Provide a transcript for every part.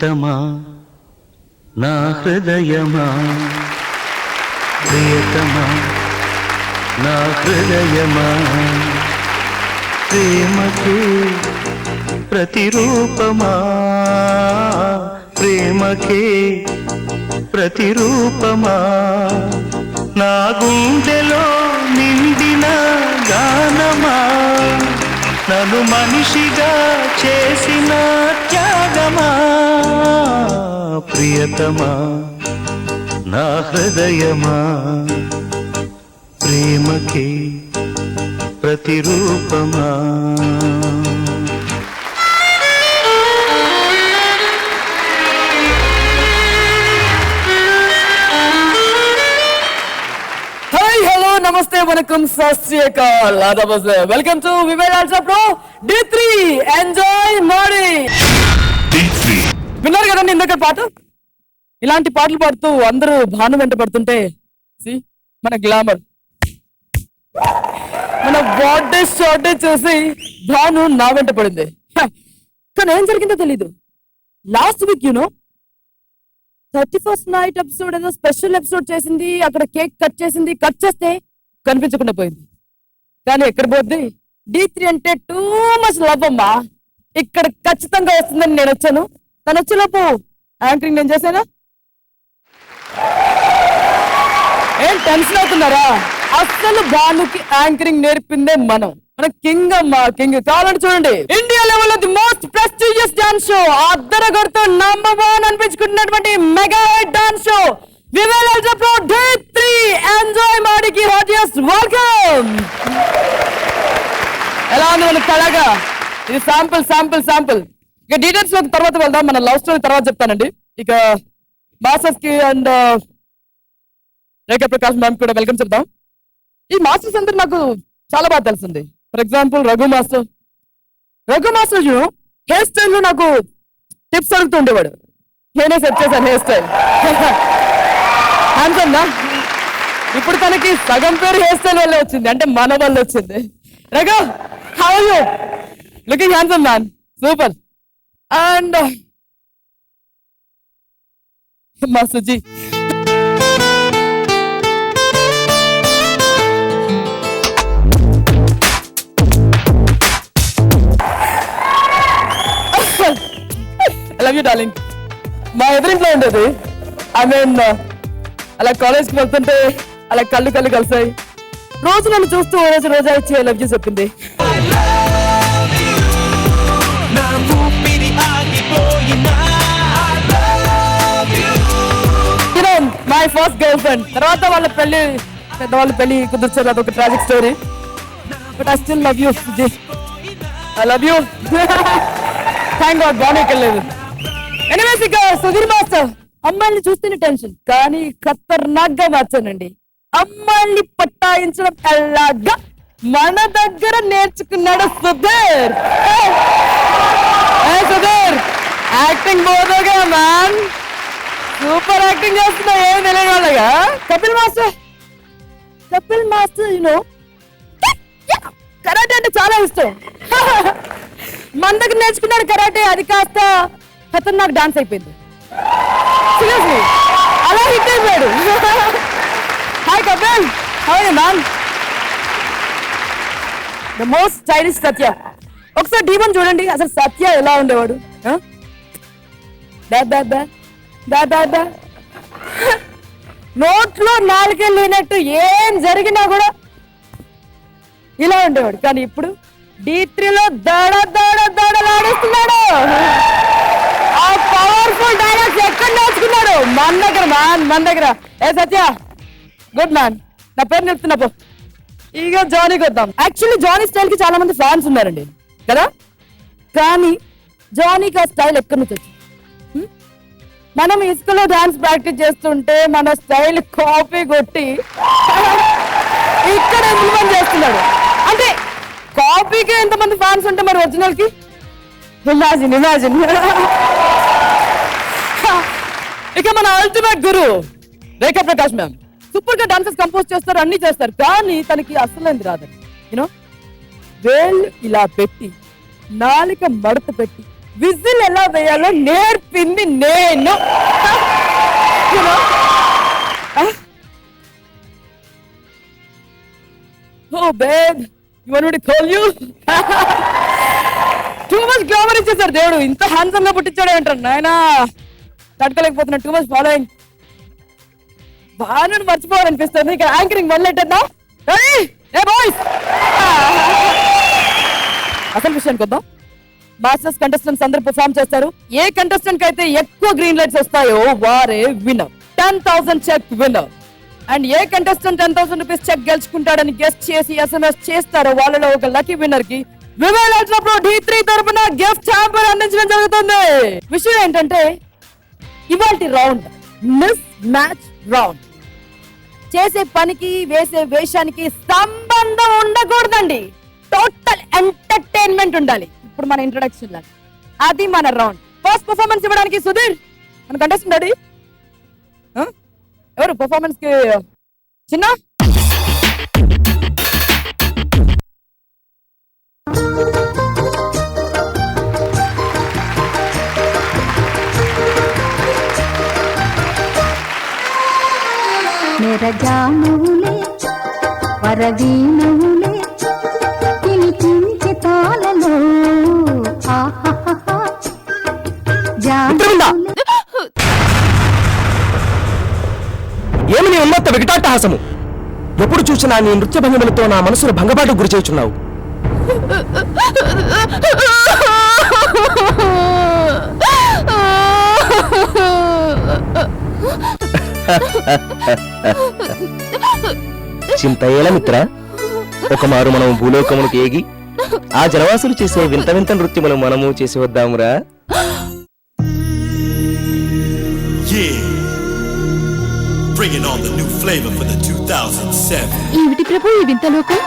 ప్రియతమా నా హృదయమా ప్రియతమా నా హృదయమా ప్రేమకి ప్రతిరూపమా ప్రేమకి ప్రతిరూపమా నా గుండెలో నిండిన గానమా నన్ను మనిషిగా చేసిన త్యాగమా ప్రియతమా నా హృదయమా ప్రేమకి ప్రతిరూపమా. నమస్తే వనకం సత్ శ్రీ అకాల్ ఆదాబ్ వెల్కమ్ టు వివేల్ ఆల్సో ప్రో D3 ఎంజాయ్ మోడీ. విన్నారు కదండి ఇందాక పాట. ఇలాంటి పాటలు పాడుతూ అందరూ భాను వెంట పడుతుంటే మన గ్లామర్ మన వాడే షార్టే చూసి భాను నా వెంట పడింది. కానీ ఏం జరిగిందో తెలీదు. Last week 31st night episode ఏదో స్పెషల్ ఎపిసోడ్ చేసింది. అక్కడ కేక్ కట్ చేసింది. కట్ చేస్తే కనిపించకుండా పోయింది. కానీ ఎక్కడ పోద్ది? D3 అంటే టూ మచ్ లవ్ అమ్మా. ఇక్కడ ఖచ్చితంగా వస్తుందని నేను వచ్చాను. తను వచ్చేలోపు యాంకరింగ్ నేను చేశాను. ఏం టెన్షన్ అవుతున్నారా? అస్సలు భానుకి యాంకరింగ్ నేర్పిందే మన కింగ్ అమ్మా. కింగ్ కావాలంటే చూడండి, India level the most prestigious dance show, అద్దరగొడుతూ #1 అనిపించుకుంటున్నటువంటి మెగా డాన్స్ షో వివేల్ ఆల్సో ప్రో D3 ఎంజాయ్ మోడీకి హార్టియస్ట్ వెల్కమ్. ఎలా ఉంది మన కళగా? ఇది శాంపుల్. ఇక డీటెయిల్స్ లోకి తర్వాత వెళ్దాం. మన లవ్ స్టోరీ తర్వాత చెప్తానండి. ఇక మాస్టర్స్ కి అండ్ రేఖా ప్రకాష్ మ్యామ్ కూడా వెల్కమ్ చెప్తాం. ఈ మాస్టర్స్ అందరూ నాకు చాలా బాగా తెలిసింది. For example Raghu master hair style లో నాకు టిప్స్ అడుగుతుండేవాడు. నేనే సెట్ చేశాను హెయిర్ స్టైల్. హ్యాండ్సమ్ నా ఇప్పుడు తనకి సగం పేరు హెయిర్ స్టైల్ వల్ల వచ్చింది, అంటే మన వల్ల వచ్చింది. Raghu, how are you? Looking handsome man, super. And master ji, love you darling. మా ఎదురింట్లో ఉండేది. ఐ మీన్ అలా కాలేజ్కి వెళ్తుంటే అలా కళ్ళు కలిసాయి. రోజు నన్ను చూస్తూ రోజా ఇచ్చి ఐ లవ్ యూ చెప్పింది. My first girl friend. తర్వాత పెద్దవాళ్ళ పెళ్లి కుదిర్చారు. అదొక tragic story. But I still love you. I love you. Thank God బాగానే వెళ్ళలేదు. ఎనీవేస్, ఇక సుధీర్ మాస్టర్ అమ్మాయిని చూస్తేనే టెన్షన్, కానీ ఖతర్నాక్ గా మార్చానండి. అమ్మాయిని పట్టాయించడం ఎలాగా మన దగ్గర నేర్చుకున్నాడు సుధీర్. సుధీర్ యాక్టింగ్ బోధగా మ్యాన్, సూపర్ యాక్టింగ్ చేస్తున్నా. ఏం తెలియని వాళ్ళగా కపిల్ మాస్టర్ కరాటే అంటే చాలా ఇష్టం. మన దగ్గర నేర్చుకున్నాడు కరాటే. అది కాస్త ఖతర్నాక్ డాన్స్ అయిపోయింది. సీరియస్లీ అలా హిట్ అయిపోయాడు. Hi Kapil, how are you man? The most stylish Satya. ఒకసారి D1 చూడండి, అసలు సత్య ఎలా ఉండేవాడు. నోట్లో నాలుగే లేనట్టు ఏం జరిగినా కూడా ఇలా ఉండేవాడు. కానీ ఇప్పుడు D3లో దడలాడిస్తున్నాడు. ఆ పవర్ఫుల్ డైలాగ్స్ ఎక్కడ నేర్చుకున్నాడు? మన దగ్గర. ఏ సత్య, గుడ్ మ్యాన్. నా పేరు చెప్తున్నా పో. ఇక జానీకి వద్దాం. యాక్చువల్లీ జానీ స్టైల్ కి చాలా మంది ఫ్యాన్స్ ఉన్నారండి కదా. కానీ జానీకి ఆ స్టైల్ ఎక్కడి నుంచి వచ్చింది? మనం ఇసుకలో డాన్స్ ప్రాక్టీస్ చేస్తుంటే మన స్టైల్ కాపీ కొట్టి ఇక్కడ ఇంప్లిమెంట్ చేస్తున్నాడు. అంటే కాపీకి ఎంతమంది ఫ్యాన్స్ ఉంటే మరి ఒరిజినల్ కి ఇమాజిన్. ఇక మన అల్టిమేట్ గురు రేఖా ప్రకాష్ మ్యామ్ సూపర్ గా డాన్సెస్ కంపోజ్ చేస్తారు, అన్ని చేస్తారు. కానీ తనకి అసలు రాదండి. వేళ్ళు ఇలా పెట్టి, నాలిక మడత పెట్టి, విజిల్ ఎలా వేయాలో నేర్పింది నేను. You know? Oh babe, you want me to call you? Too much glamour ఇచ్చేసారు దేవుడు. ఇంత హ్యాండ్సమ్ గా పుట్టించాడు అంటారు నాయనా. తట్టుకోలేకపోతున్నా. Too much following. బాగా మర్చిపోవాలనిపిస్తుంది. ఇక్కడ యాంకరింగ్ మొదలెట్టేద్దాం. ఏ బాయ్స్, అసలు విషయానికి వద్దాం. మాస్టర్స్ కంటెస్టెంట్స్ అందరూ పర్ఫార్మ్ చేస్తారు. ఏ కంటెస్టెంట్ కి అయితే ఎక్కువ గ్రీన్ లైట్స్ వస్తాయో వారే విన్నర్. 10,000 check winner. అండ్ ఏ కంటెస్టెంట్ 10,000 రూపీస్ చెక్ గెలుచుకుంటాడని గెస్ట్ చేసి SMS చేస్తారో వాళ్ళలో ఒక లక్కీ విన్నర్ కి వివల్ అల్ట్రా ప్రో D3 తరపున గిఫ్ట్ హ్యాంపర్ అందించడం జరుగుతుంది. విషయం ఏంటంటే ఇవాల్టి రౌండ్ మిస్ మ్యాచ్ రౌండ్. చేసే పనికి వేసే వేషానికి సంబంధం ఉండకూడదండి. టోటల్ ఎంటర్టైన్మెంట్ ఉండాలి. ఇప్పుడు మన ఇంట్రొడక్షన్ లాగా అది మన రౌండ్. ఫస్ట్ పర్ఫార్మెన్స్ ఇవ్వడానికి సుధీర్ మన కంటెస్టెంట్ రెడీ. ఎవరు పర్ఫార్మెన్స్ కి చిన్న मेरा जानूले वरवीणूले వినిపించే తాళలో ఆహాహా జానూలే. ఏమి నీ ఉన్మత్త వికటాట్టహాసము! ఎప్పుడు చూసినా నీ నృత్య భంగిమలతో నా మనసును భంగపాటు గురి చేయుచున్నావు. చింతయ్యేల మిత్ర, ఒకమారు మనం భూలోకమునికి ఏగి ఆ జనవాసులు చేసే వింత వింత నృత్యములు మనము చేసి వద్దామురా. Bringing on the new flavor for the 2007. ఏమిటి ప్రభు ఈ వింత లోకం?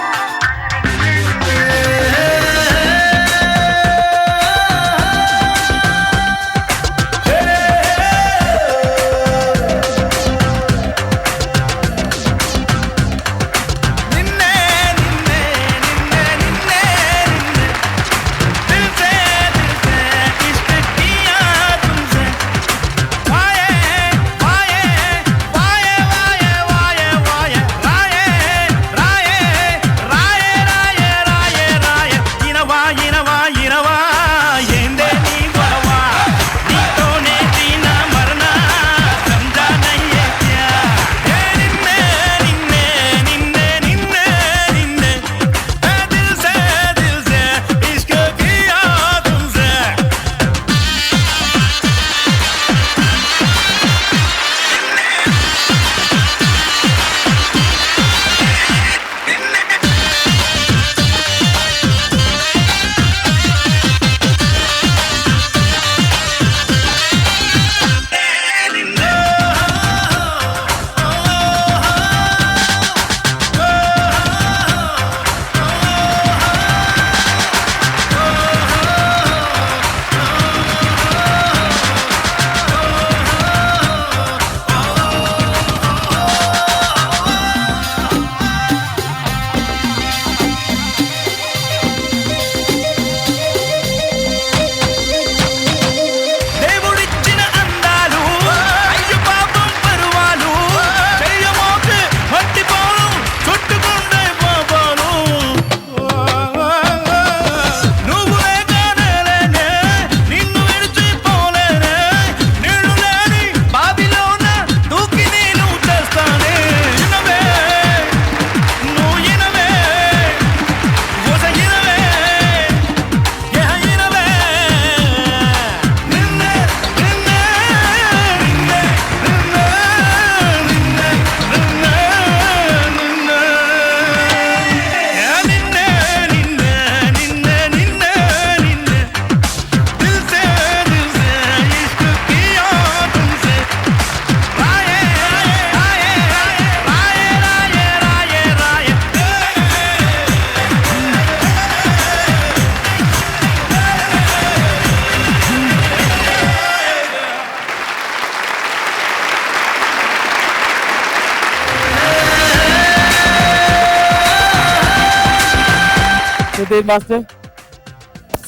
Master.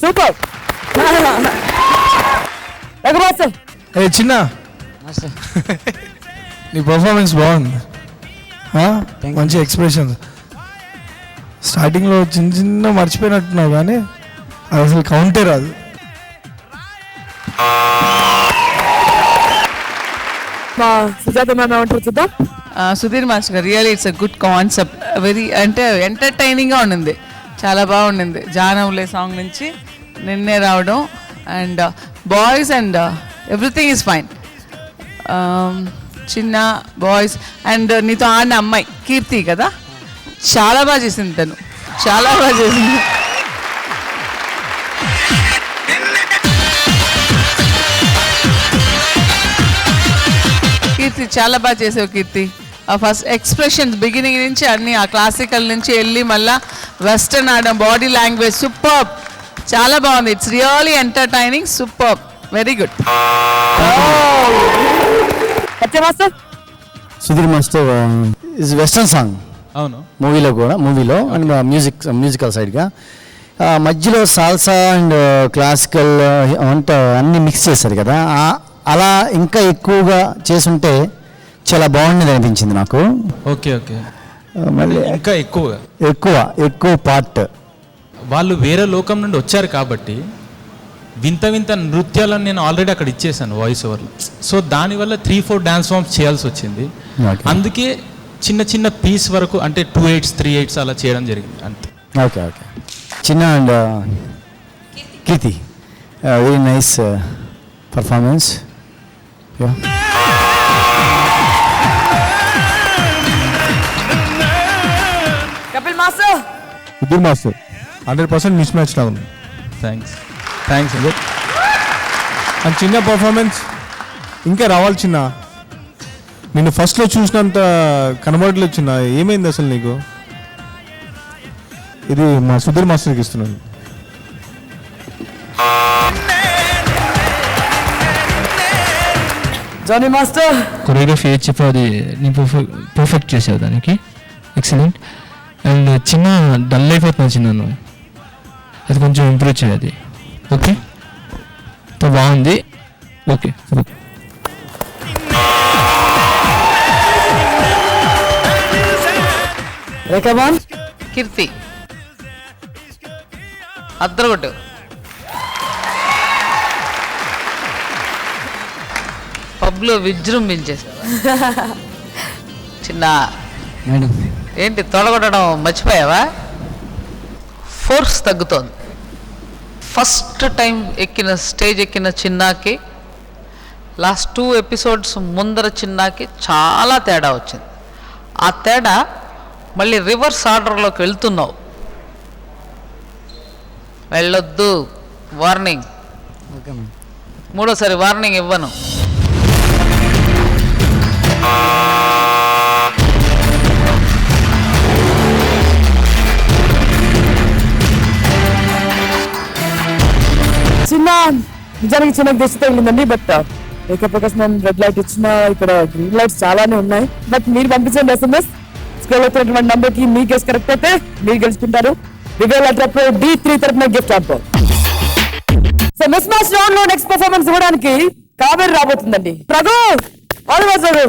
Super. రఘు మాస్టర్ ఏ చిన్న నీ పర్ఫార్మెన్స్ బాగుంది, మంచి ఎక్స్ప్రెషన్. స్టార్టింగ్లో చిన్న చిన్న మర్చిపోయినట్టున్నావు కానీ అది అసలు కౌంటే రాదు. మా సుజాత మ్యామ్ ఏమంటారు చూద్దాం. సుధీర్ మాస్టర్ గారు really it's a good concept, very అంటే ఎంటర్టైనింగ్గా ఉండింది, చాలా బాగుండింది. జానవులే సాంగ్ నుంచి నిన్నే రావడం and boys and everything is fine. చిన్న బాయ్స్ అండ్ నీతో ఆడిన అమ్మాయి కీర్తి కదా, చాలా బాగా చేసింది, తను చాలా బాగా చేసింది. కీర్తి చాలా బాగా చేసావు కీర్తి. ఆ ఫస్ట్ ఎక్స్ప్రెషన్స్ బిగినింగ్ నుంచి అన్ని ఆ క్లాసికల్ నుంచి వెళ్ళి మళ్ళా వెస్టర్న్ ఆడడం, బాడీ లాంగ్వేజ్ సూపర్, చాలా బాగుంది. It's really entertaining, super, very good. Satya master Sudheer master is western song అవును, మూవీలో అండ్ మ్యూజికల్ సైడ్గా మధ్యలో సాల్సా అండ్ క్లాసికల్ అంటే అన్నీ మిక్స్ చేశారు కదా, అలా ఇంకా ఎక్కువగా చేసుంటే చాలా బాగుండేది అనిపించింది నాకు. ఓకే ఓకే, మళ్ళీ ఇంకా ఎక్కువ పార్ట్ వాళ్ళు వేరే లోకం నుండి వచ్చారు కాబట్టి వింత వింత నృత్యాలను నేను ఆల్రెడీ అక్కడ ఇచ్చేసాను వాయిస్ ఓవర్లో. సో దానివల్ల 3-4 డాన్స్ ఫామ్స్ చేయాల్సి వచ్చింది. అందుకే చిన్న చిన్న పీస్ వరకు అంటే 2/8 3/8 అలా చేయడం జరిగింది అంతే. ఓకే చిన్న and Keerthi very nice performance. Kapil master Sudheer master 100% miss match లా ఉంది. థ్యాంక్స్. అండ్ చిన్న పర్ఫార్మెన్స్ ఇంకా రావాలి చిన్న. నిన్ను ఫస్ట్లో చూసినంత కనబడలేదు చిన్న, ఏమైంది అసలు నీకు? ఇది మా సుధీర్ మాస్టర్కి ఇస్తున్నాను. జానీ మాస్టర్ కొరియోగ్రఫీ ఏది చెప్పావు అది నేను పర్ఫెక్ట్ చేసావు, దానికి ఎక్సలెంట్. అండ్ చిన్న డల్ అయిపోతున్నా చిన్న, అది కొంచెం ఇంప్రూవ్ చేయాలి. ఓకే బాగుంది. ఓకే రేఖాబాన్ కీర్తి అద్దరగొట్టు. పబ్లో విజృంభించేసారు. చిన్న మేడం ఏంటి తొలగొట్టడం మర్చిపోయావా? ఫోర్స్ తగ్గుతోంది. ఫస్ట్ టైం స్టేజ్ ఎక్కిన చిన్నాకి లాస్ట్ 2 ఎపిసోడ్స్ ముందర చిన్నాకి చాలా తేడా వచ్చింది. ఆ తేడా మళ్ళీ రివర్స్ ఆర్డర్లోకి వెళ్తున్నావు, వెళ్ళొద్దు, వార్నింగ్. మూడోసారి వార్నింగ్ ఇవ్వను. చిన్న నిజానికి చిన్న దృష్టి తగిలిందండి. But Prakash ma'am red light ఇచ్చిన ఇక్కడ గ్రీన్ లైట్స్ చాలానే ఉన్నాయి. బట్ మీరు పంపించండి SMS స్క్రోల్ అవుతున్నటువంటి నంబర్ కి. మీ గెస్ట్ కరెక్ట్ అయితే మీరు గెలుచుకుంటారు. D3 తరపున gift offer. So miss match round లో నెక్స్ట్ పర్ఫార్మెన్స్ ఇవ్వడానికి కావేరి రాబోతుందండి. Raghu all the best. Raghu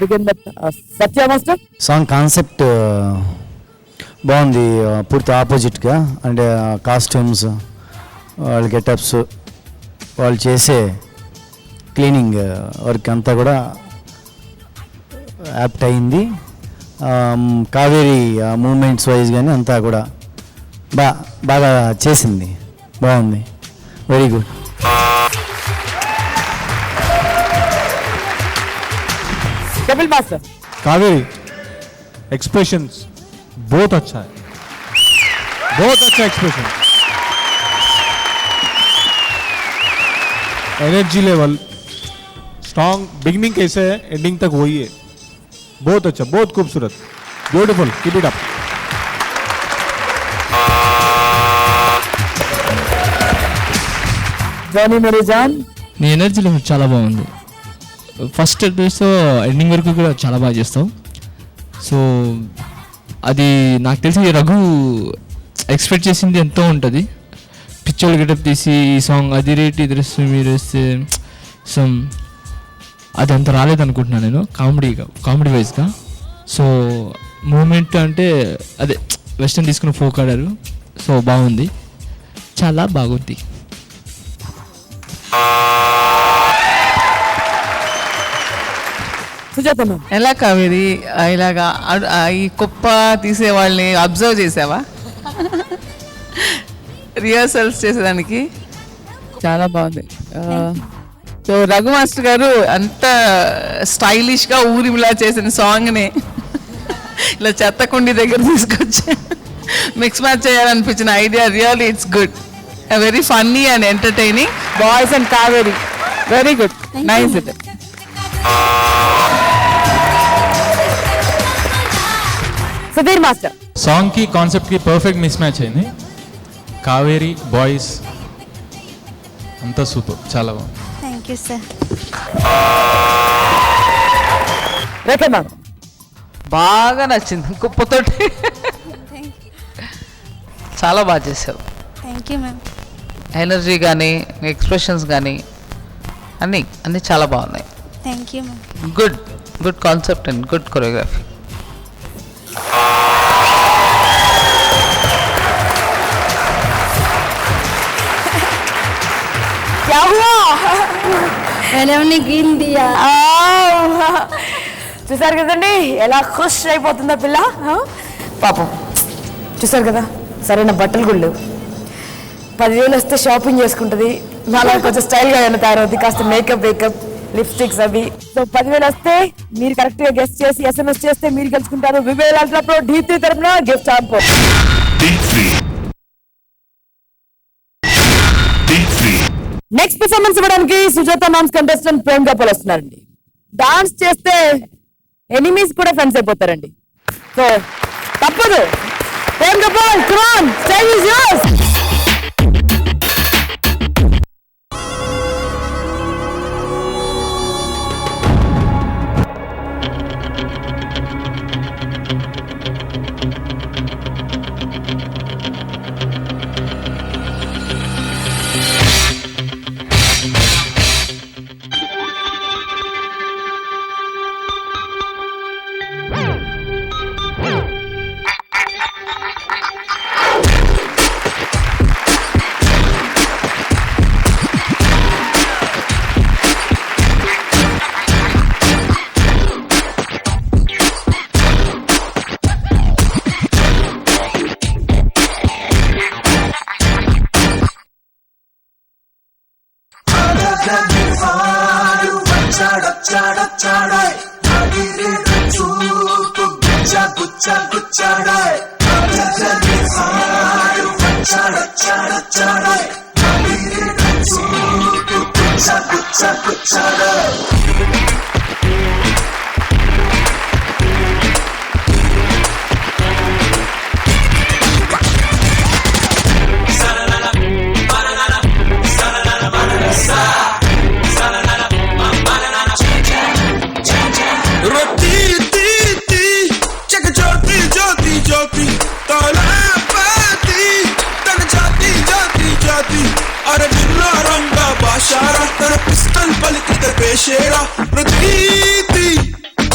begin with Satya Master. Song concept బాగుంది, పూర్తి ఆపోజిట్గా. అంటే కాస్ట్యూమ్స్, వాళ్ళ గెటప్స్, వాళ్ళు చేసే క్లీనింగ్ వర్క్ అంతా కూడా యాప్ట్ అయింది. కావేరి మూమెంట్స్ వైజ్ కానీ అంతా కూడా బాగా చేసింది, బాగుంది, very good. Kapil Master. Kaveri expressions बहुत अच्छा है, बहुत अच्छा expression, energy level strong, beginning कैसे है एंडिंग तक वही है. बहुत अच्छा, बहुत खूबसूरत, beautiful, keep it up. Johnny Marijan. నీ ఎనర్జీ లెవెల్ చాలా బాగుంది. ఫస్ట్ ఎపిసోడ్తో ఎండింగ్ వరకు కూడా చాలా బాగా చేస్తావు. సో అది నాకు తెలిసి రఘు ఎక్స్పెక్ట్ చేసింది ఎంతో ఉంటుంది. పిక్చర్ గెటప్ తీసి ఈ సాంగ్ అది రేట్ ఇది రెస్ట్ మీరు వేస్తే సమ్ అది అంత రాలేదనుకుంటున్నాను నేను కామెడీ వైజ్గా. సో మూమెంట్ అంటే అదే వెస్టర్న్ తీసుకుని ఫోక్ ఆడారు. సో బాగుంది, చాలా బాగుంది. సుజాత మ్యామ్. ఎలా కావేరి ఇలాగా ఈ కుప్ప తీసే వాళ్ళని అబ్జర్వ్ చేసావా? రిహర్సల్స్ చేసేదానికి చాలా బాగుంది. సో రఘు మాస్టర్ గారు అంత స్టైలిష్గా ఊరిలా చేసిన సాంగ్ని ఇలా చెత్తకుండి దగ్గర తీసుకొచ్చి మిక్స్ మ్యాచ్ చేయాలనిపించిన idea really it's good, very funny and entertaining. Boys and Kaveri very good, nice it. Sudheer master. సాంగ్కి కాన్సెప్ట్కి పర్ఫెక్ట్ మిస్ మ్యాచ్ అయింది. కావేరి బాయ్స్ అంతా సూపర్, చాలా బాగుంది. Thank you sir. Rekha ma'am. బాగా నచ్చింది కుప్పతోటి, చాలా బాగా చేసావు. Thank you ma'am. ఎనర్జీ కానీ ఎక్స్ప్రెషన్స్ కానీ అన్నీ చాలా బాగున్నాయి. Thank you ma'am. Good concept and good choreography. क्या हुआ? मैंने उन्हें गिन दिया. చూసారు కదండి ఎలా ఖుష్ అయిపోతుందో పిల్ల. పాపం చూసారు కదా, సరైన బట్టలు కూడా లేవు. 10,000 వస్తే షాపింగ్ చేసుకుంటుంది, నాలా కొంచెం స్టైల్గా ఏమైనా తయారవుతుంది, కాస్త మేకప్ లిప్స్టిక్స్ అవి. సో 10,000 వస్తే మీరు కరెక్ట్గా గెస్ట్ చేసి SMS చేస్తే మీరు గెలుచుకుంటారు వివేల్ అల్ట్రా ప్రో D3 తరపున గిఫ్ట్ ఆంపో. నెక్స్ట్ పర్ఫార్మెన్స్ ఇవ్వడానికి Sujatha ma'ams contestant Prem couple వస్తున్నారండి. డాన్స్ చేస్తే ఎనిమీస్ కూడా ఫ్రెండ్స్ అయిపోతారండి. సో తప్పదు, Prem couple come on, stage is yours.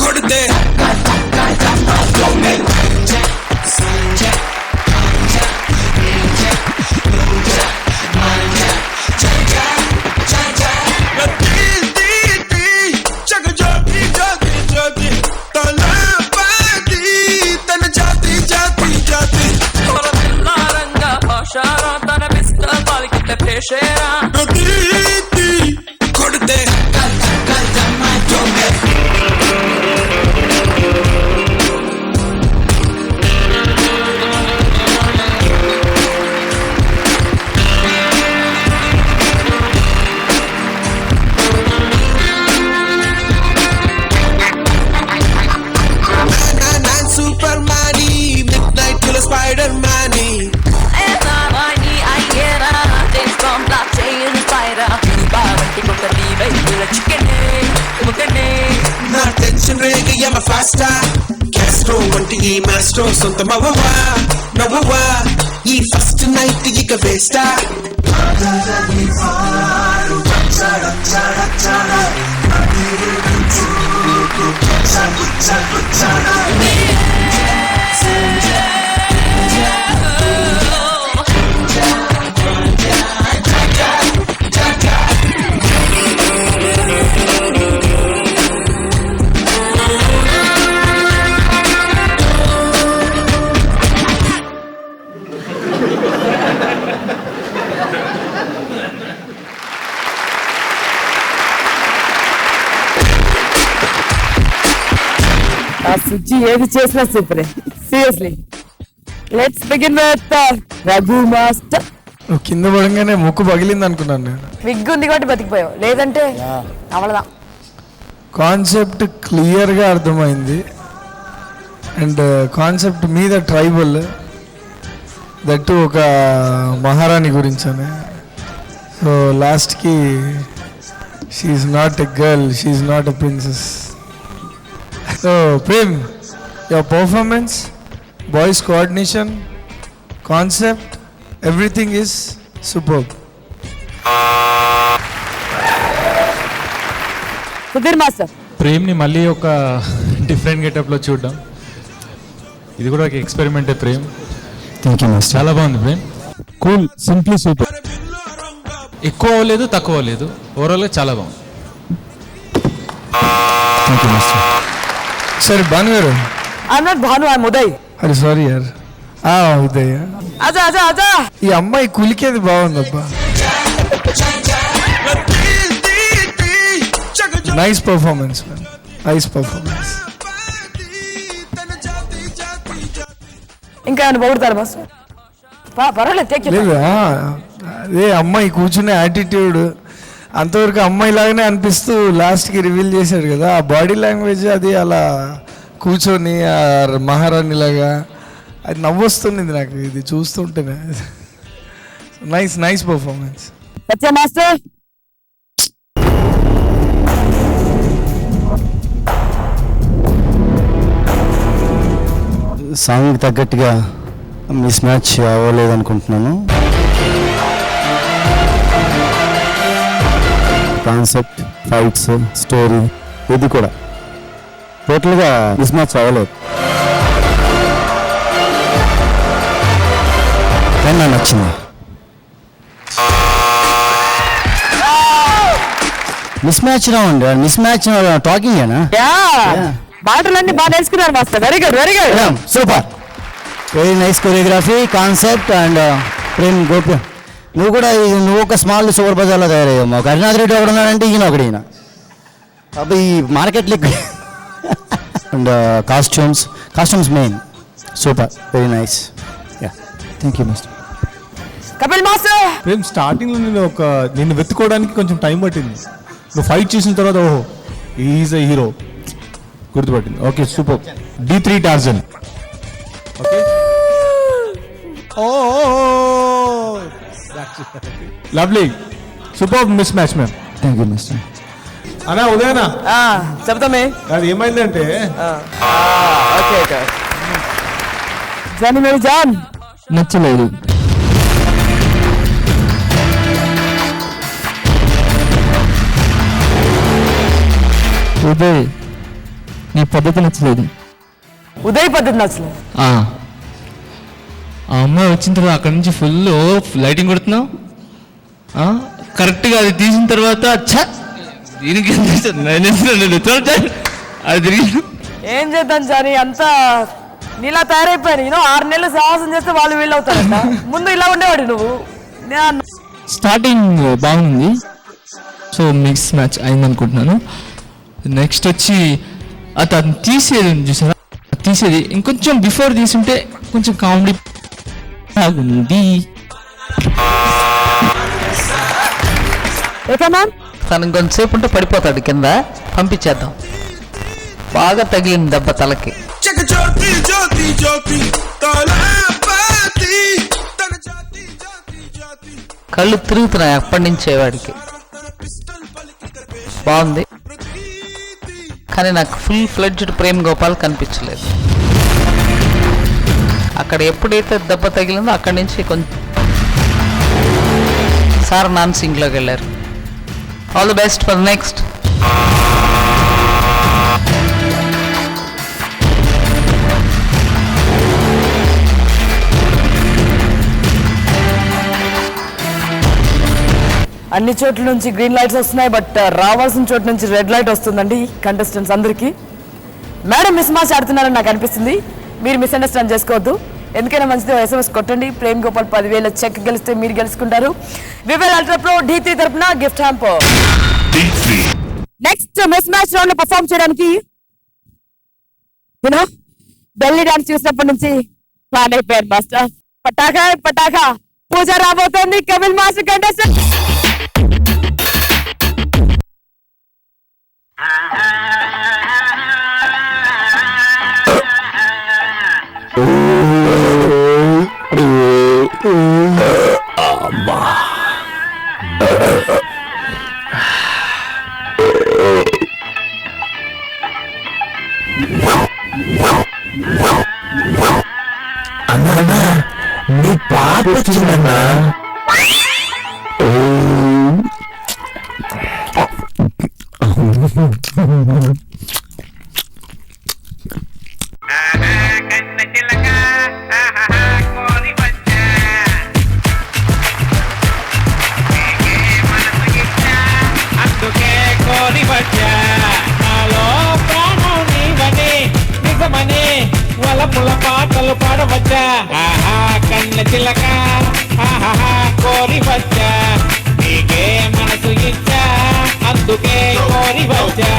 కొడితే కొడితే సూపర్ మానీ మిడ్ నైట్ లో స్పైడర్ మానీ నా టెన్షన్ రేగ యమ ఫాస్టా క్యాస్ట్రో వంటి ఈ మాస్ట్రో సొంత మవ్వవా నవ్వవా ఈ ఫస్ట్ నైట్ ఇక వేస్టా ఆ సుజ్జి ఏది చేసినా సూపరే seriously. Let's begin with Raghu master. నువ్వు కింద పడంగానే ముక్కు పగిలింది అనుకున్నాను నేను. విగ్ ఉంది కాబట్టి బతికిపోయావు, లేదంటే అవలదా. కాన్సెప్ట్ క్లియర్గా అర్థమైంది అండ్ కాన్సెప్ట్ మీద ట్రైబల్ దట్టు ఒక మహారాణి గురించనే. సో లాస్ట్కి she's not a girl, she's not a princess. So Prem, your performance, boys coordination, concept, everything is superb. Sudheer master. ప్రేమ్ని మళ్ళీ ఒక డిఫరెంట్ గెటప్లో చూడడం, ఇది కూడా ఒక ఎక్స్పెరిమెంటే ప్రేమ్. Thank you master. చాలా బాగుంది ప్రేమ్. Cool, simply super. ఎక్కువ అవ్వలేదు, తక్కువ అవ్వలేదు, ఓవరాల్గా చాలా బాగుంది. Thank you master. సరే Bhanu garu. I'm not Bhanu, I'm Uday. అరే సారీ యార్. ఉదయ్, అజా అజా అజా. ఈ అమ్మాయి కులికేది బాగుందబ్బా. Nice performance man, nice performance. ఇంకా ఏమైనా పొగుడతారు మాస్టర్? పర్వాలేదు, టేక్ లేదు, అదే అమ్మాయి కూర్చునే యాటిట్యూడ్ అంతవరకు అమ్మాయి లాగానే అనిపిస్తూ లాస్ట్కి రివీల్ చేశాడు కదా, ఆ బాడీ లాంగ్వేజ్ అది అలా కూర్చొని మహారాణి లాగా అది నవ్వొస్తుంది నాకు ఇది చూస్తుంటేనే. Nice nice performance. Satya master. Song తగ్గట్టుగా మిస్ మ్యాచ్ అవ్వలేదు అనుకుంటున్నాను. కాన్సెప్ట్, ఫైట్స్, స్టోరీ ఇది కూడా టోటల్గా మిస్ మ్యాచ్ అవ్వలేదు. కానీ నాకు నచ్చింది. మిస్ మ్యాచ్ రావండి, మిస్ మ్యాచ్ టాకింగ్ ఏనా? మాటలన్నీ బాగా నేర్చుకున్నారు master. Very good, very good, super, very nice choreography, concept and Prem Gopi. నువ్వు కూడా నువ్వు ఒక స్మాల్ సూపర్ బజార్లో తయారయ్యావు. మాకు హరినాథ్ రెడ్డి ఒకడు ఉన్నాడంటే ఈయన అప్పుడు ఈ మార్కెట్లో and costumes main super, very nice. Yeah, thank you master. Kapil master. Prem, స్టార్టింగ్లో నిన్ను వెతుకోవడానికి కొంచెం టైం పట్టింది. నువ్వు ఫైట్ చేసిన తర్వాత ఓహో ఈజ్ ఎ హీరో గుర్తుపట్టింది. Okay, super. D3 Tarzan. Okay, lovely, super mismatch ma'am. Thank you mister. అన్నా ఉదయనా చెప్తామే. అది ఏమైందంటే జానీ మేరీ జాన్ నచ్చలేదు. ఉదయ్ నీ పద్ధతి నచ్చలేదు. ఉదయ్ పద్ధతి నచ్చలేదు. ఆ అమ్మాయి వచ్చిన తర్వాత అక్కడి నుంచి ఫుల్ లైటింగ్ కొడుతున్నావు. కరెక్ట్గా అది తీసిన తర్వాత దీనికి అది తిరిగి ఏం చేద్దాం సార్, అంతా నీలా తయారైపోయాను. 6 నెలలు సాహసం చేస్తే వాళ్ళు వీళ్ళు అవుతారంట. ముందు ఇలా ఉండేవాడు నువ్వు. స్టార్టింగ్ బాగుంది, సో మిక్స్ మ్యాచ్ అయింది అనుకుంటున్నాను. నెక్స్ట్ వచ్చి అతను తీసేది చూసారా, తీసేది ఇంకొంచెం బిఫోర్ తీసుంటే కొంచెం కామెడీ బాగుంది. తను ఇంకొంతసేపు ఉంటే పడిపోతాడు కింద, పంపించేద్దాం. బాగా తగిలింది దెబ్బ తలకి. కళ్ళు తిరుగుతున్నాయి అప్పటి నుంచే వాడికి. బాగుంది, కానీ నాకు ఫుల్ ఫ్లెడ్జ్డ్ ప్రేమ్ గోపాల్ కనిపించలేదు. అక్కడ ఎప్పుడైతే దెబ్బ తగిలిందో అక్కడి నుంచి కొంచెం సార్ నాన్ సింగ్లోకి వెళ్ళారు. All the best for next. అన్ని చోట్ల నుంచి గ్రీన్ లైట్స్ వస్తున్నాయి, బట్ రావాల్సిన చోటు నుంచి రెడ్ లైట్ వస్తుందండి కంటెస్టెంట్స్ అందరికీ. మేడం మిస్ మ్యాచ్ ఆడుతున్నారని నాకు అనిపిస్తుంది. మీరు మిస్అండర్స్టాండ్ చేసుకోవద్దు. ఎందుకైనా మంచిది SMS కొట్టండి. ప్రేమ్ గోపాల్ 10,000 చెక్ గెలిస్తే మీరు గెలుచుకుంటారు. వివెల్ అల్ట్రా ప్రో D3 తరపున gift hamper. Next miss match round లో పర్ఫార్మ్ చేయడానికి బెల్లీ డాన్స్ చూసినప్పటి నుంచి ప్లాన్ అయిపోయారు మాస్టర్. పటాకా పటాకా పూజ రాబోతోంది. కపిల్ మాస్టర్ కంటెస్టెంట్ అన్నా నీ పాట వచ్చిందన్నా. అందుకే కోరి వచ్చా, నాలో ప్రాణం నీవని నిజమని వలపుల పాటలు పాడవచ్చా. ఆహా కన్న చిలక ఆహా కోరి వచ్చా, నీకే మనసు ఇచ్చా, అందుకే కోరి వచ్చా.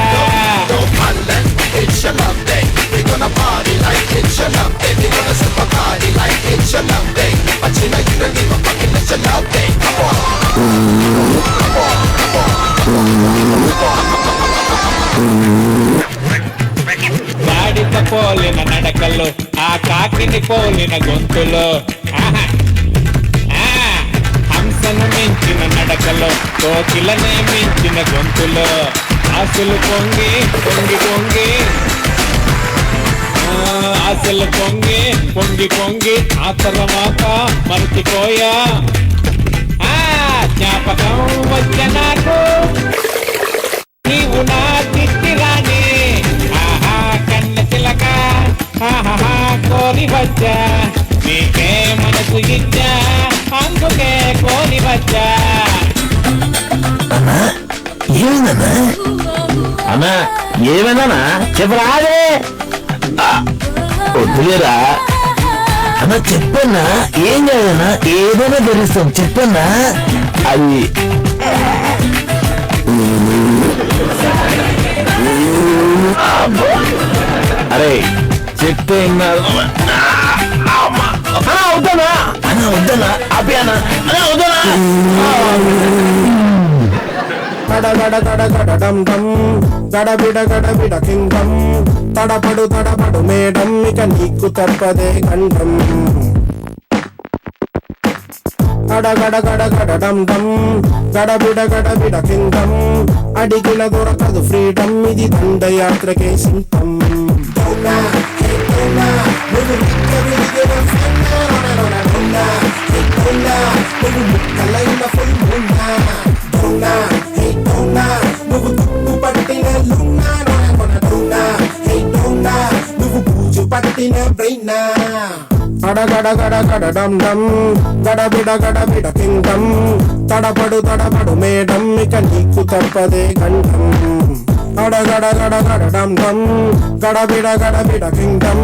గాడిత పోలిన నడకలు, ఆ కాకిని పోలిన గొంతులు, హంసను మించిన నడకలు, కోకిలనే మించిన గొంతులు, ఆశలు పొంగి పొంగి పొంగి, ఆశలు పొంగి పొంగి పొంగి, ఆ తర్వాత మర్చిపోయా. జ్ఞాపకం వచ్చే నాకు నీవు నా చిట్టి రాణి. ఆహా కన్న చిలక ఆహా కోరి వచ్చా, నీకే మనసు ఇచ్చా, అందుకే కోరి వచ్చా. అన్నా ఏమైందన్నా? అన్నా ఏమైందన్నా చెప్పరాదే. వద్దులేరా అన్నా, చెప్పన్నా. ఏం కాదన్నా, ఏదైనా తెలుస్తాం చెప్పన్నా. అది అరే చెప్తే వద్దనా అన్నా, వద్దనా ఆపి అన్నా, వద్దనా. గడబిడ కిందం తడపడు మేడం, ఇక నీకు తప్పదే గండం. గడబిడ కిందం అడిగిన దొరకదు ఫ్రీడమ్, ఇది దండయాత్రకే సింహం. ముక్కలైన ఫుల్ నువ్వు తుప్పు పట్టిన లున్నా, అడగడ డమ్ డమ్ గడబిడ కింగం తడపడు మేడం ఇక నీకు తప్పదే గండం అడగడ డమ్ డమ్ గడబిడ కింగం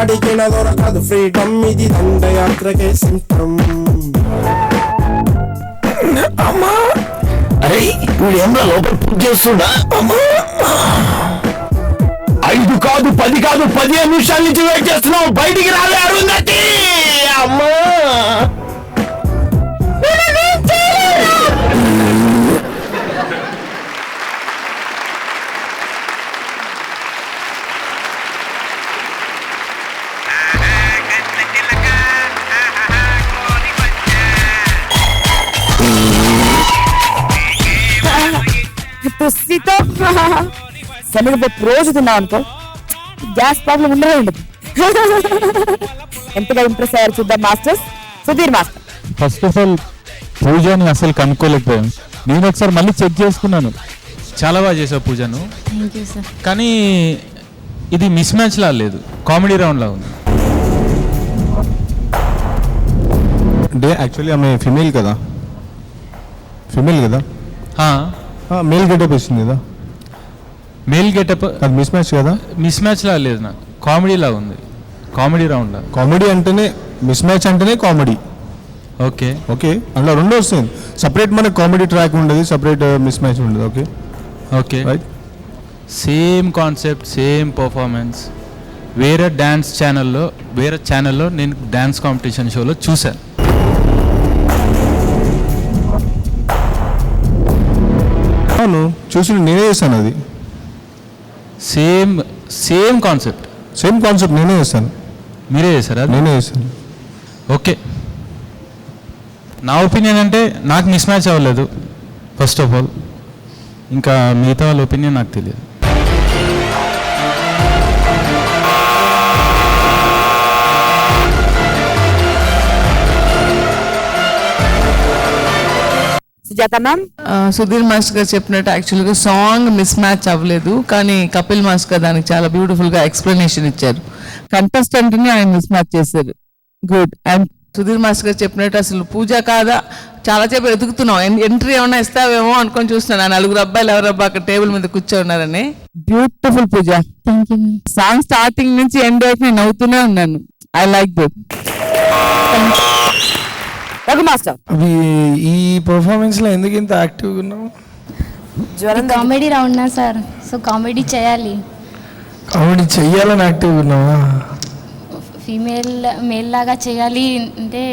అడిగిన దొరకదు ఫ్రీడమ్ ఇది దండయాత్రకే సింహం. అమ్మా అరే వీడు ఏమన్నా లోపల పూజ చేస్తున్నా? అమ్మా 5 కాదు 10 కాదు 15 నిమిషాల నుంచి వెయిట్ చేస్తున్నావు, బయటికి రాలే అరుంధతి. అమ్మా శనగపప్పు రోజు తిన్నావు అనుకో గ్యాస్ ప్రాబ్లం ఉండనే ఉండదు. ఎంతగా ఇంప్రెస్ అయ్యారు చూద్దాం masters. Sudheer master. First of all పూజని అసలు కనుక్కోలేకపోయాను. నేను ఒకసారి మళ్ళీ చెక్ చేసుకున్నాను. చాలా బాగా చేసావు పూజను, కానీ ఇది మిస్ మ్యాచ్ లా లేదు, కామెడీ రౌండ్ లా ఉంది. అంటే యాక్చువల్లీ ఆమె ఫిమేల్ కదా, మేల్ గెటప్ ఇస్తుంది కదా. మేల్ గెటప్ అది మిస్ మ్యాచ్ కదా. మిస్ మ్యాచ్ లా లేదు, నాకు కామెడీ లా ఉంది, కామెడీ రౌండ్ లా. కామెడీ అంటేనే మిస్ మ్యాచ్ అంటేనే కామెడీ. ఓకే ఓకే అందులో రెండు వస్తుంది. సపరేట్ మనకు కామెడీ ట్రాక్ ఉండదు, సపరేట్ మిస్ మ్యాచ్ ఉండదు. Okay okay right. Same concept, same performance. వేరే డ్యాన్స్ ఛానల్లో, వేరే ఛానల్లో నేను డ్యాన్స్ కాంపిటీషన్ షోలో చూశాను. అవును చూసి నేనే చేశాను. అది సేమ్ కాన్సెప్ట్ నేనే చేశాను. మీరే చేశారా? నేనే చేశాను. ఓకే, నా ఒపీనియన్ అంటే నాకు మిస్ మ్యాచ్ అవ్వలేదు ఫస్ట్ ఆఫ్ ఆల్. ఇంకా మిగతా వాళ్ళ ఒపీనియన్ నాకు తెలియదు. సుధీర్ మాస్టర్ గారు చెప్పినట్టు యాక్చువల్గా సాంగ్ మిస్ మ్యాచ్ అవ్వలేదు, కానీ కపిల్ మాస్టర్ గారు దానికి చాలా బ్యూటిఫుల్గా ఎక్స్ప్లెనేషన్ ఇచ్చారు. కంటెస్టెంట్ని ఆయన మిస్ మ్యాచ్ చేశారు. గుడ్. అండ్ సుధీర్ మాస్టర్ గారు చెప్పినట్టు అసలు పూజ కాదా చాలా సేపు ఎదుగుతున్నాం, ఎంట్రీ ఏమైనా ఇస్తావేమో అనుకొని చూస్తున్నాను. ఆ 4 అబ్బాయిలు ఎవరబ్బా అక్కడ టేబుల్ మీద కూర్చోన్నారని. బ్యూటిఫుల్ పూజ. సాంగ్ స్టార్టింగ్ నుంచి ఎండ్ వరకు నేను నవ్వుతూనే ఉన్నాను. I like that. అవి ఈ పర్ఫార్మెన్స్ లో ఎందుకు ఇంత యాక్టివ్గా ఉన్నావు? Comedy round sir, so comedy చేయాలి. కామెడీ చెయ్యాలని యాక్టివ్గా ఉన్నావా? ఫీమేల్ మేల్ లాగా చేయాలి అంటే.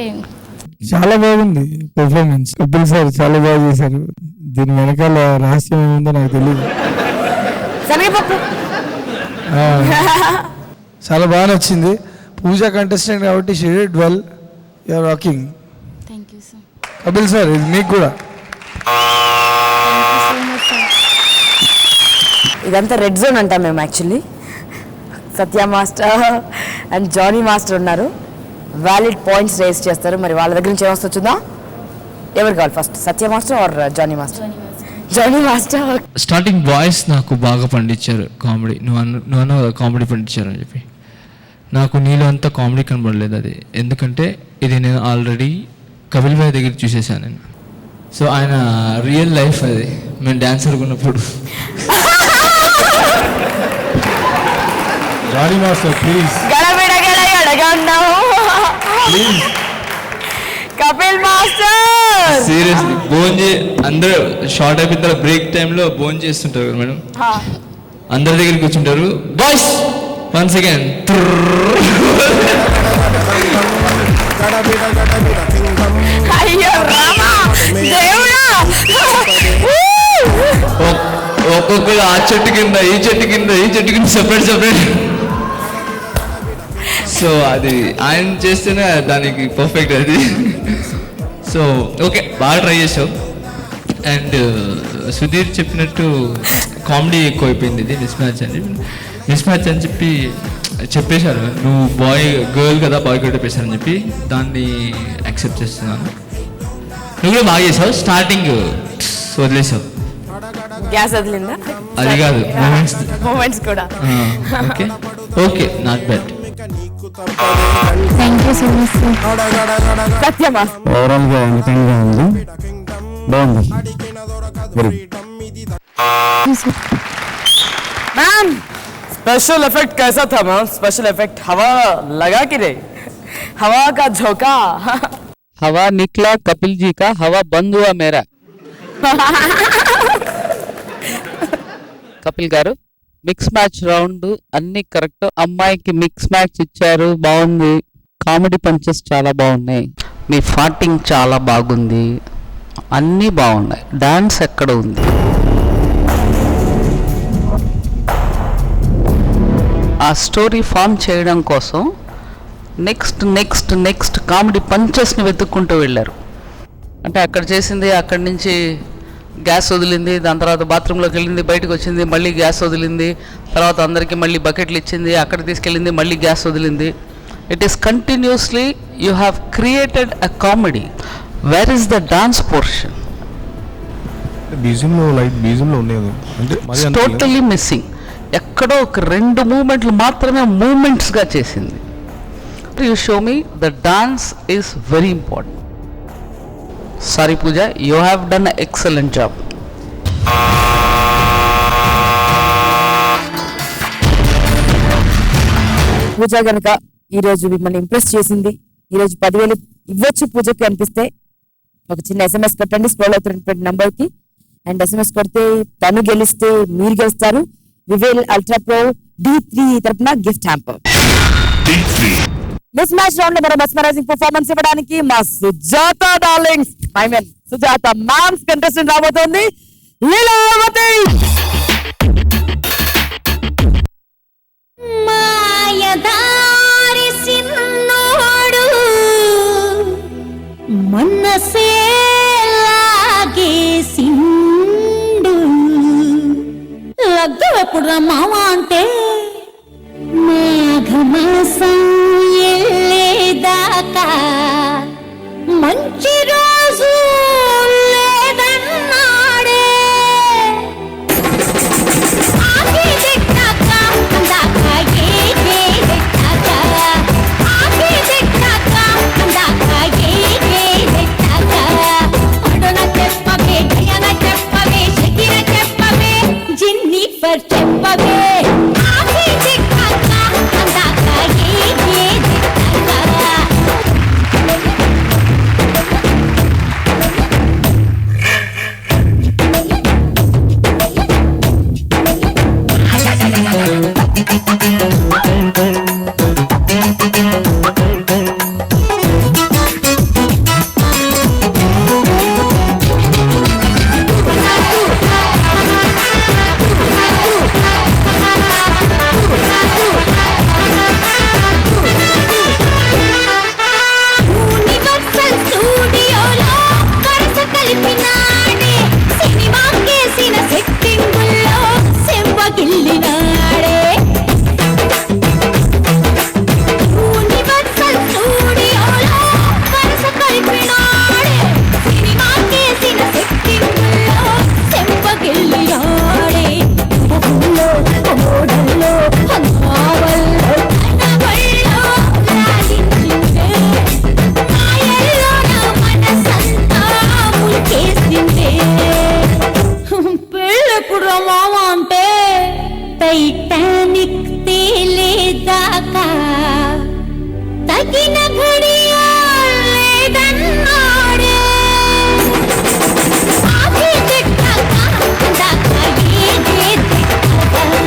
చాలా బాగుంది పర్ఫార్మెన్స్. కపిల్ సార్ చాలా బాగా చేశారు. దీని వెనకాల రహస్యం ఏముందో నాకు తెలియదు. చాలా బాగా నచ్చింది. పూజ కంటెస్టెంట్ కాబట్టి she did well. You are rocking. Kapil sir ఇది మీకు కూడా. ఇదంతా రెడ్ జోన్ అంటాం మేము actually. Satya master and Jani master ఉన్నారు, వ్యాలిడ్ పాయింట్స్ రేస్ చేస్తారు. మరి వాళ్ళ దగ్గర నుంచి ఏమొస్తా చూద్దాం. ఎవరు కావాలి first, Satya master or Jani master? Jani master. Starting voice నాకు బాగా పండించారు. కామెడీ నువ్వు కామెడీ పండించారు అని చెప్పి నాకు నీలో అంతా కామెడీ కనబడలేదు. అది ఎందుకంటే ఇది నేను ఆల్రెడీ కపిల్ భాయ్ దగ్గర చూసేసాను నేను. సో ఆయన రియల్ లైఫ్ అది మేము డాన్సర్ ఉన్నప్పుడు. Jani master please. Kapil master seriously భోజనం అందరూ షార్ట్ అయిపోయిన తర్వాత బ్రేక్ టైంలో భోజనం చేస్తుంటారు కదా మేడం, అందరి దగ్గర కూర్చుంటారు. బాయ్స్ వన్స్ అగైన్ ఒక్కొక్కరు ఆ చెట్టు కింద ఈ చెట్టు కింద ఈ చెట్టు కింద సెపరేట్. సో అది ఆయన చేస్తేనే దానికి పర్ఫెక్ట్ అది. సో ఓకే బాగా ట్రై చేసావు. అండ్ సుధీర్ చెప్పినట్టు కామెడీ ఎక్కువ అయిపోయింది. ఇది మిస్ మ్యాచ్ అని చెప్పి చెప్పేశారు. నువ్వు గర్ల్ కదా, బాయ్ కూడా చెప్పేశారని చెప్పి దాన్ని యాక్సెప్ట్ చేస్తున్నాను. నువ్వు కూడా బాగా చేసావు. స్టార్టింగ్ వదిలేసావు. గ్యాస్ వదిలిందా? అది కాదు, మూమెంట్స్ కూడా. Okay not bad. Thank you so much సత్యమా ఓవరాల్గా ఎంటర్టైన్గా ఉంది, బాగుంది, వెరీ मैम स्पेशल इफेक्ट कैसा था मैम? स्पेशल इफेक्ट हवा लगा कि नहीं? हवा का झोंका हवा निकला कपिल जी का, हवा बंद हुआ मेरा. కపిల్ గారు మిక్స్ మ్యాచ్ రౌండ్ అన్ని కరెక్ట్, అమ్మాయికి మిక్స్ మ్యాచ్ ఇచ్చారు, బాగుంది, కామెడీ పంచెస్ చాలా బాగున్నాయి, మీ ఫాటింగ్ చాలా బాగుంది, అన్నీ బాగున్నాయి, డాన్స్ ఎక్కడ ఉంది? ఆ స్టోరీ ఫామ్ చేయడం కోసం నెక్స్ట్ నెక్స్ట్ నెక్స్ట్ కామెడీ పంచెస్ని వెతుక్కుంటూ వెళ్ళారు. అంటే అక్కడ చేసింది, అక్కడి నుంచి గ్యాస్ వదిలింది, దాని తర్వాత బాత్రూంలోకి వెళ్ళింది, బయటకు వచ్చింది, మళ్ళీ గ్యాస్ వదిలింది, తర్వాత అందరికీ మళ్ళీ బకెట్లు ఇచ్చింది, అక్కడ తీసుకెళ్ళింది, మళ్ళీ గ్యాస్ వదిలింది. It is continuously you have created a comedy. Where is the dance portion? బీజియంలో లైట్ బీజియంలో ఉండేది అంటే టోటలీ మిస్సింగ్. ఎక్కడో ఒక 2 మూమెంట్లు మాత్రమే మూమెంట్స్గా చేసింది. You show me the dance is very important. Sorry Pooja, you have done excellent job. Pooja కనుక ఈరోజు మిమ్మల్ని ఇంప్రెస్ చేసింది, ఈరోజు 10,000 ఇవ్వచ్చు పూజకి అనిపిస్తే ఒక చిన్న SMS పెట్టండి స్క్రోల్ అవుతున్నటువంటి నంబర్ కి. అండ్ SMS కొడితే తను గెలిస్తే మీరు గెలుస్తారు. వివేల్ అల్ట్రా ప్రో D3 తరపున gift hamper. Miss match round లో మరో మెస్మరైజింగ్ పర్ఫార్మెన్స్ ఇవ్వడానికి మా Sujatha darlings, I mean Sujatha ma'ams contestant రాబోతోంది లీలావతి. మాయదారి సిన్నోడు మనసే లాగేసిండు, లగ్గం ఎప్పుడు రా మామ అంటే మాఘమాసం ఎల్లేదాకా మంచి రోజు లేదన్నాడే. ఆగే దిక్కాక అందాక ఏగే దిక్కాక, ఆగే దిక్కాక అందాక ఏగే దిక్కాక, అడున చెప్పవే, గయన చెప్పవే, షకిర చెప్పవే, జిన్నిఫర్ చెప్పవే, ఆగే దిక్కాక అందాక ఏగే దిక్కాక. యూనివర్సల్ స్టూడియోలో వరుస కలిపినాడే, సినిమా కేసిన సెట్టింగుల్లో సెంబగిల్లినాడే. యూనివర్సల్ స్టూడియోలో వరుస కలిపినాడే, సినిమా కేసిన సెట్టింగుల్లో సెంబగిల్లినాడే. బొమ్మలో, మోడల్లో, నావల్లో, కనబల్లో లాలించిందే, మాయల్లో నా మనసంతా ములికేసిందే. పెళ్ళెప్పుడు రా మామ అంటే టైటానిక్ తేలేదాకా తగిన ఘడియా లేదన్నాడే. ఆగే దిక్కాక అందాక ఏగే దిక్కాక,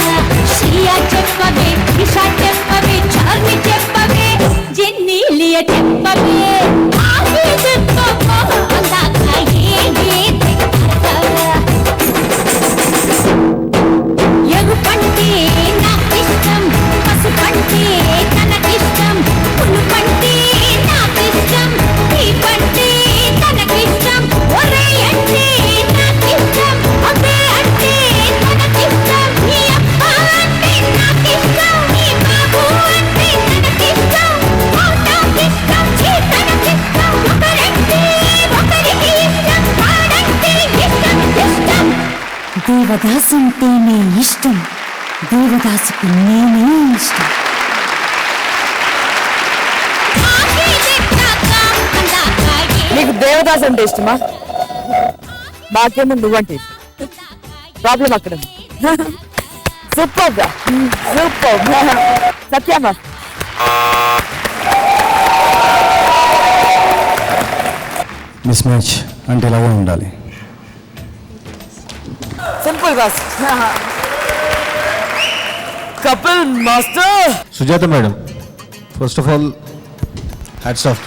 శ్రియా చెప్పవే, త్రిషా చెప్పవే, చార్మి చెప్పవే, జెన్నీలియా చెప్పవే, ఆగే దిక్కాక అందాక ఏగే దిక్కాక. ఎగుపంటే నాకిష్టం, పసుపంటే తనకిష్టం, పులుపంటే నాకిష్టం, తీపంటే తనకిష్టం, ఒరేయ్ అంటే నాకిష్టం, అబ్బే అంటే తనకిష్టం, నీ అప్ప అంటే నాకిష్టం, నీ బాబు అంటే తనకిష్టం, నాకిష్టం, తనకిష్టం, ఒకరంటే ఒకరికి ఇష్టం, వాడంటే ఇష్టం ఇష్టం. దేవదాస్ అంటేనే ఇష్టం, దేవదాసుకు నేనే ఇష్టం. ఆగే దేవదాస్ అంటే ఇష్టమా? మాకేమో నువ్వంటే ప్రాబ్లం అక్కడ. Super super. సత్యమా? మిస్ మ్యాచ్ అంటే ఇలాగే ఉండాలి. Simple boss. Kapil master. Sujatha madam, first of all hats off.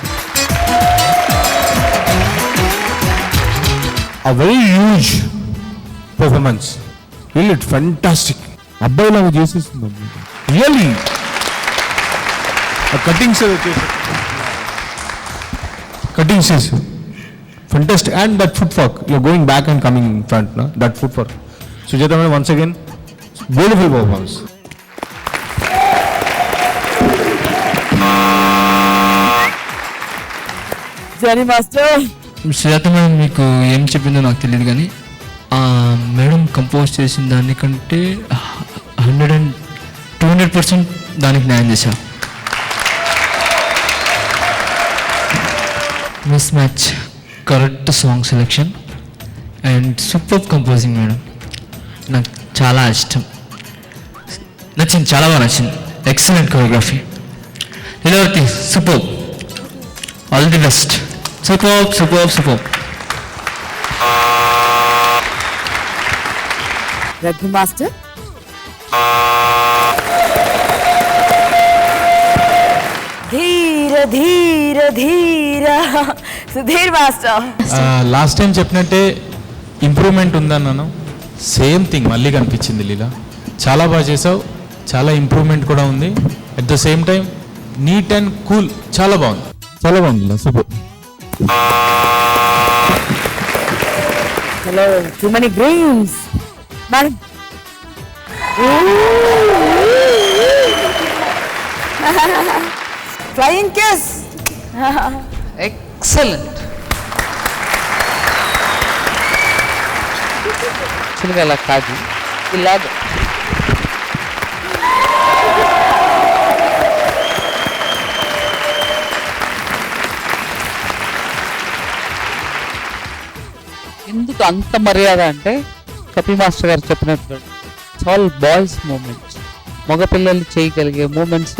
A very huge performance. Really fantastic. అబ్బాయి లాగా చేసేస్తుంది really. Cuttings fantastic, and that footwork, you're going back and coming in front, no? That footwork. Sujata madam, once again, beautiful performance. Zari master. Sujatha madam మీకు ఏం చెప్పిందో నాకు తెలియదు కానీ madam compose చేసిన దానికంటే 200% దానికి న్యాయం చేశా. Mismatch, correct song selection and super composing madam. నాకు చాలా ఇష్టం, నచ్చింది, చాలా బాగా నచ్చింది. Excellent choreography. Leelavathi super, all the best. Super super super. Raghu master. ధీర ధీర ధీర. సుధీర్ మాస్టర్. లాస్ట్ టైం చెప్పినట్టే ఇంప్రూవ్మెంట్ ఉందన్నాను, సేమ్ థింగ్ మళ్ళీ కనిపించింది లీలా. చాలా బాగా చేసావు, చాలా ఇంప్రూవ్మెంట్ కూడా ఉంది. At the same time neat and cool, చాలా బాగుంది, చాలా బాగుంది. Super. Hello, too many greens madam. Flying kiss. Excellent. యాక్చువల్గా అలా కాదు, ఇలాగ ఎందుకు అంత మర్యాద అంటే కపిల్ మాస్టర్ గారు చెప్పినట్టు ఇట్స్ ఆల్ బాయ్స్ మూమెంట్స్. మగపిల్లలు చేయగలిగే మూమెంట్స్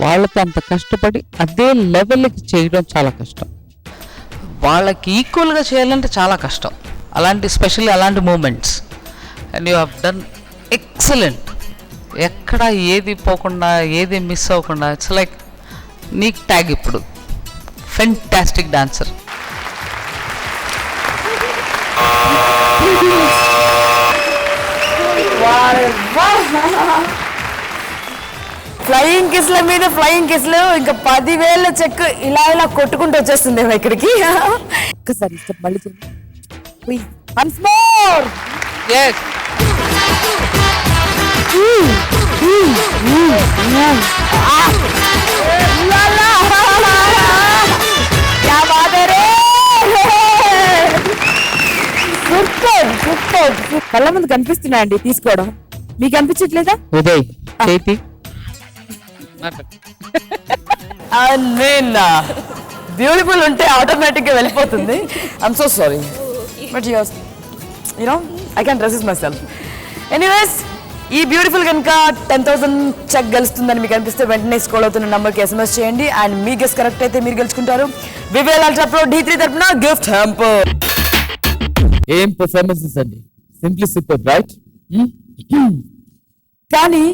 వాళ్ళతో అంత కష్టపడి అదే లెవెల్కి చేయడం చాలా కష్టం. వాళ్ళకి ఈక్వల్గా చేయాలంటే చాలా కష్టం. అలాంటి స్పెషల్లీ అలాంటి moments and you have done excellent. ఎక్కడ ఏది పోకుండా, ఏది మిస్ అవ్వకుండా, ఇట్స్ లైక్ నీకు ట్యాగ్ ఇప్పుడు ఫెంటాస్టిక్ డాన్సర్. ఫ్లయింగ్ కిస్ల మీద ఫ్లయింగ్ కిస్లు, ఇంకా 10,000 చెక్ ఇలా ఇలా కొట్టుకుంటూ వచ్చేస్తుంది ఇక్కడికి. ఒక్కసారి స్టెప్ మళ్ళీ చేయండి. Once more. కళ్ళ ముందు కనిపిస్తున్నాయండి తీసుకోవడం, మీకు అనిపించట్లేదా? ఉదయ్ చేతి బ్యూటిఫుల్ ఉంటే ఆటోమేటిక్ గా వెళ్ళిపోతుంది. I'm so sorry but you know I can resist my self. Anyways, ఈ బ్యూటిఫుల్ కనుక 10,000 చెక్ గెలుస్తుందని మీకు అనిపిస్తే వెంటనే స్క్రోల్ అవుతున్న నంబర్కి SMS చేయండి. అండ్ మీ గెస్ కరెక్ట్ అయితే మీరు గెలుచుకుంటారు వివేల్ అల్ట్రా ప్రో D3 తరపున గిఫ్ట్ హ్యాంపర్. ఏం పర్ఫార్మెన్సెస్ అండి, సింప్లీ సూపర్ రైట్. కానీ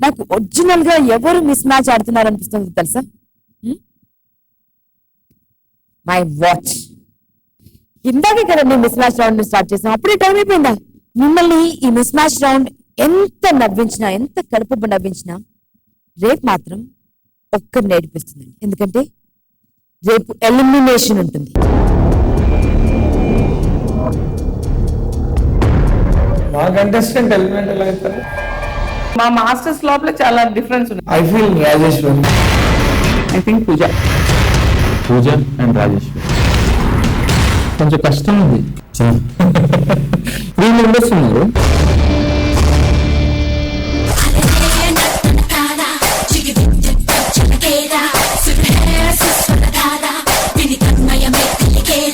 నాకు ఒరిజినల్ గా ఎవరు మిస్ మ్యాచ్ ఆడుతున్నారు అనిపిస్తుంది తెలుసా? My watch. ఇందాకే కదండి మిస్ మ్యాచ్ రౌండ్ స్టార్ట్ చేసాం, అప్పుడే టైం అయిపోయిందా? మిమ్మల్ని ఈ మిస్ మ్యాచ్ రౌండ్ ఎంత నవ్వించినా, ఎంత కడుపు నవ్వించినా రేపు మాత్రం ఒక్కరు నేర్పిస్తుంది. ఎందుకంటే రేపు ఎలిమినేషన్ ఉంటుంది. మా కంటెస్టెంట్ ఎలిమెంట్ ఎలా అవుతారు? మా మాస్టర్స్ లోపల చాలా డిఫరెన్స్ ఉంది. I feel Rajeshwari. I think Pooja and Rajeshwari కొంచెం కష్టం ఉంది. 3 మెంబర్స్ ఉన్నారు. Get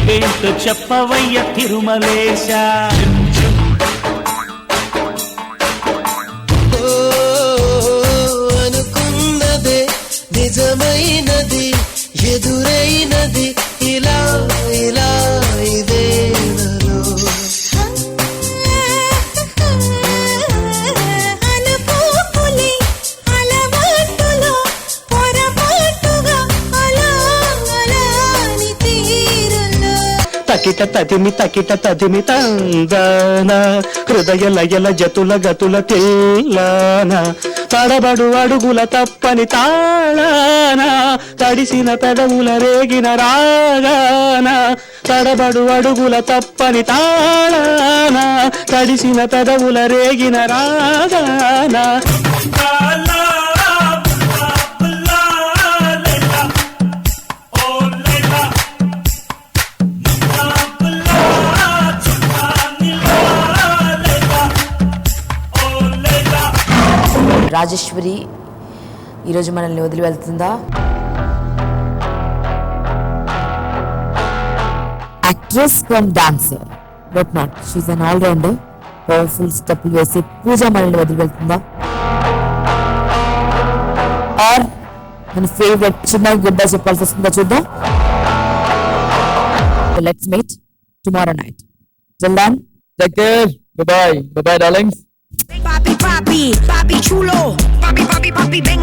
నువ్వేంటో చెప్పవయ్య తిరుమలేశ. అనుకున్నదే నిజమైనది ఎదురైనది ఇలా ఇలా ఇదే తకిట తదిమి తందాన హృదయ లయల జతుల గతుల తెల్లాన తడబడు అడుగుల తప్పని తాళాన తడిసిన పెదవుల రేగిన రాగాన తడబడు అడుగుల తప్పని తాళాన తడిసిన పెదవుల రేగిన రాగాన రాజేశ్వరి ఈరోజు మనల్ని వదిలి వెళ్తుందా? Actress come dancer but not, she an all rounder. Powerful స్టెప్పులు వేసి పూజ మనల్ని వదిలి వెళ్తుందా? ఆర్ మన ఫేవరెట్ చిన్న గుడ్ బై చెప్పాల్సి వస్తుందా? చూద్దాం. Let's meet tomorrow night. Till then take care. Bye bye. Bye bye darlings. Papi, papi, papi chulo, papi, papi, papi, venga.